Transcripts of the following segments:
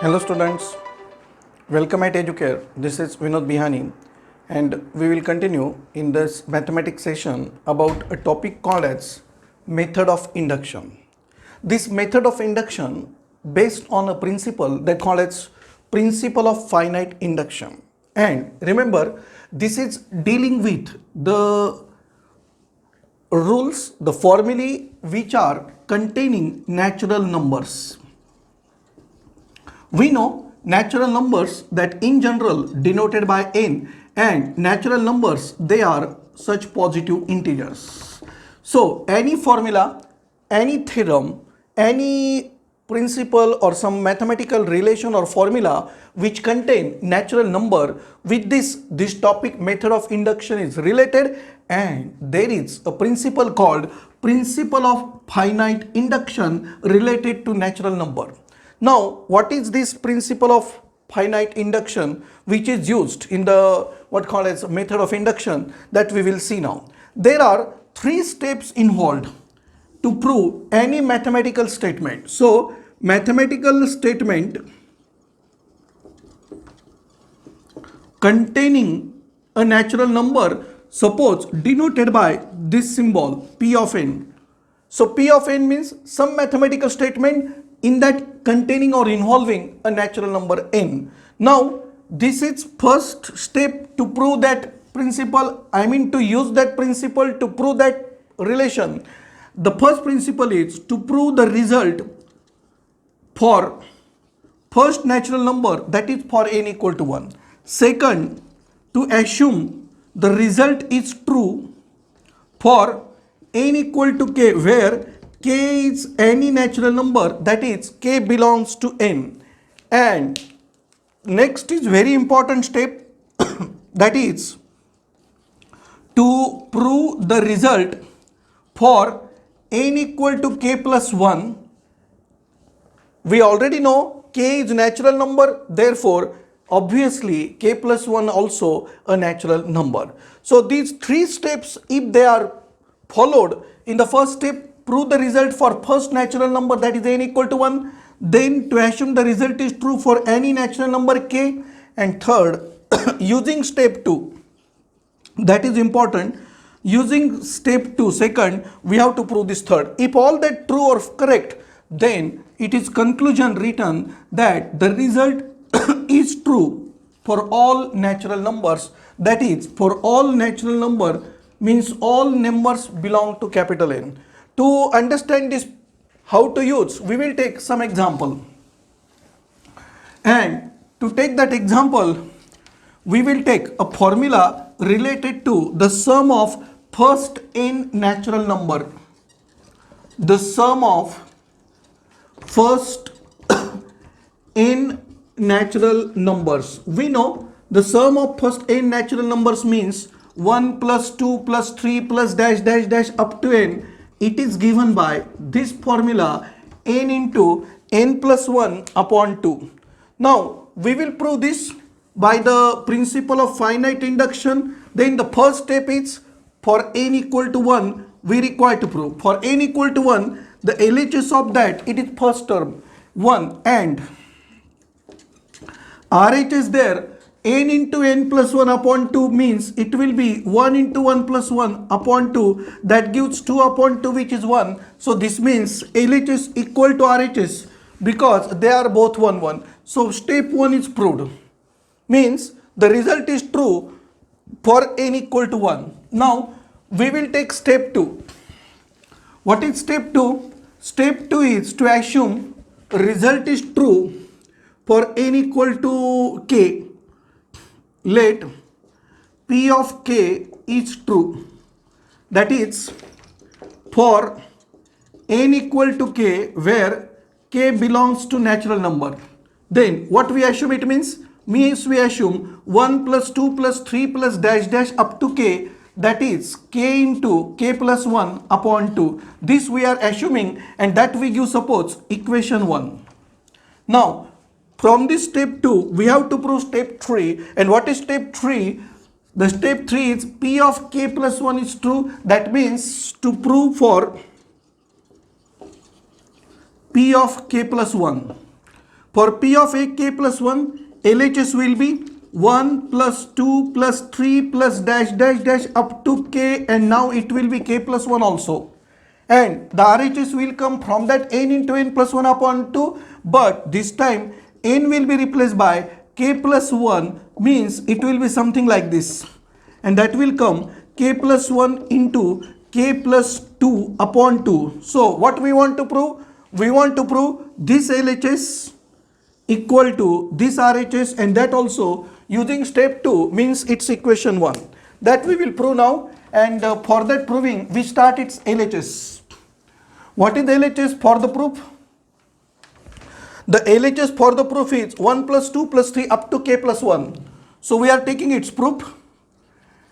Hello students, welcome at Educare. This is Vinod Bihani and we will continue in this mathematics session about a topic called as method of induction. This method of induction based on a principle that called as principle of finite induction. And remember, this is dealing with the rules, the formulae which are containing natural numbers. We know natural numbers that in general denoted by n, and natural numbers, they are such positive integers. So any formula, any theorem, any principle or some mathematical relation or formula which contain natural number, with this topic method of induction is related, and there is a principle called principle of finite induction related to natural number. Now, what is this principle of finite induction which is used in the what called as method of induction that we will see now? There are three steps involved to prove any mathematical statement. So, mathematical statement containing a natural number, suppose denoted by this symbol P of n. So, P of n means some mathematical statement in that containing or involving a natural number n. Now, this is first step to prove that principle, to use that principle to prove that relation. The first principle is to prove the result for first natural number, that is for n equal to 1. Second, to assume the result is true for n equal to k, where k is any natural number, that is k belongs to n. And next is very important step that is to prove the result for n equal to k plus 1. We already know k is natural number, therefore obviously k plus 1 also a natural number. So these three steps, if they are followed, in the first step prove the result for first natural number, that is n equal to 1, then to assume the result is true for any natural number k, and third using step 2, that is important, using step 2 second we have to prove this third. If all that true or correct, then it is conclusion written that the result is true for all natural numbers, that is for all natural number means all numbers belong to capital N. To understand this how to use, we will take some example, and to take that example we will take a formula related to the sum of first n natural number. The sum of first n natural numbers. We know the sum of first n natural numbers means 1 plus 2 plus 3 plus dash dash dash up to n. It is given by this formula n into n plus 1 upon 2. Now we will prove this by the principle of finite induction. Then the first step is for n equal to 1 we require to prove. For n equal to 1, the LHS of that, it is first term 1, and RHS there, n into n plus 1 upon 2 means it will be 1 into 1 plus 1 upon 2, that gives 2 upon 2 which is 1. So this means LHS equal to RHS because they are both 1 1. So step 1 is proved, means the result is true for n equal to 1. Now we will take step 2. What is step 2? Step 2 is to assume result is true for n equal to k. Let P of k is true, that is for n equal to k where k belongs to natural number. Then what we assume, it means we assume 1 plus 2 plus 3 plus dash dash up to k, that is k into k plus 1 upon 2. This we are assuming, and that we give suppose equation 1. Now from this step 2 we have to prove step 3. And what is step 3? The step 3 is P of k plus 1 is true. That means to prove for P of k plus 1, For P of a k plus 1, LHS will be 1 plus 2 plus 3 plus dash dash dash up to k, and now it will be k plus 1 also. And the RHS will come from that n into n plus 1 upon 2, but this time n will be replaced by k plus 1, means it will be something like this, and that will come k plus 1 into k plus 2 upon 2. So what we want to prove? We want to prove this LHS equal to this RHS, and that also using step 2, means it's equation 1. That we will prove now, and for that proving we start its LHS. What is the LHS for the proof? The LHS for the proof is 1 plus 2 plus 3 up to k plus 1. So we are taking its proof,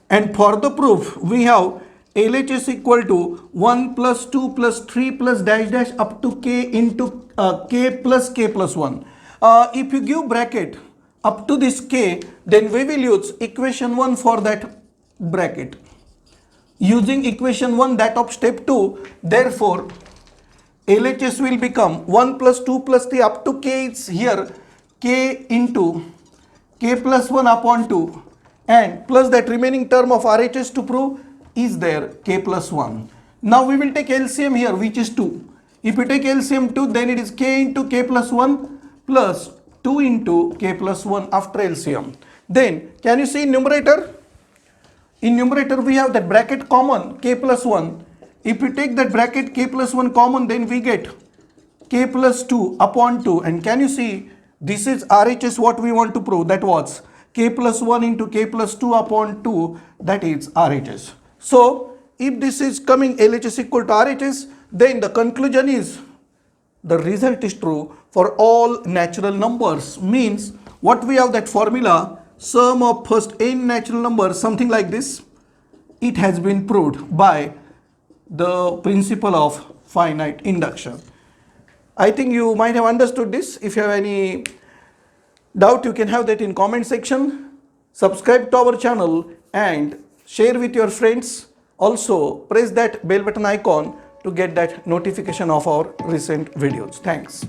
and for the proof we have LHS equal to 1 plus 2 plus 3 plus dash dash up to k into k plus 1. If you give bracket up to this k, then we will use equation 1 for that bracket. Using equation 1, that of step 2, therefore LHS will become 1 plus 2 plus 3 up to k is here, k into k plus 1 upon 2, and plus that remaining term of RHS to prove is there, k plus 1. Now we will take LCM here, which is 2. If you take LCM 2, then it is k into k plus 1 plus 2 into k plus 1 after LCM. Then can you see in numerator? In numerator we have that bracket common, k plus 1. If we take that bracket k plus 1 common, then we get k plus 2 upon 2. And can you see, this is RHS what we want to prove, that was k plus 1 into k plus 2 upon 2, that is RHS. So if this is coming LHS equal to RHS, then the conclusion is the result is true for all natural numbers. Means what we have, that formula, sum of first n natural numbers, something like this, it has been proved by the principle of finite induction. I think you might have understood this. If you have any doubt, you can have that in comment section. Subscribe to our channel and share with your friends. Also press that bell button icon to get that notification of our recent videos. Thanks.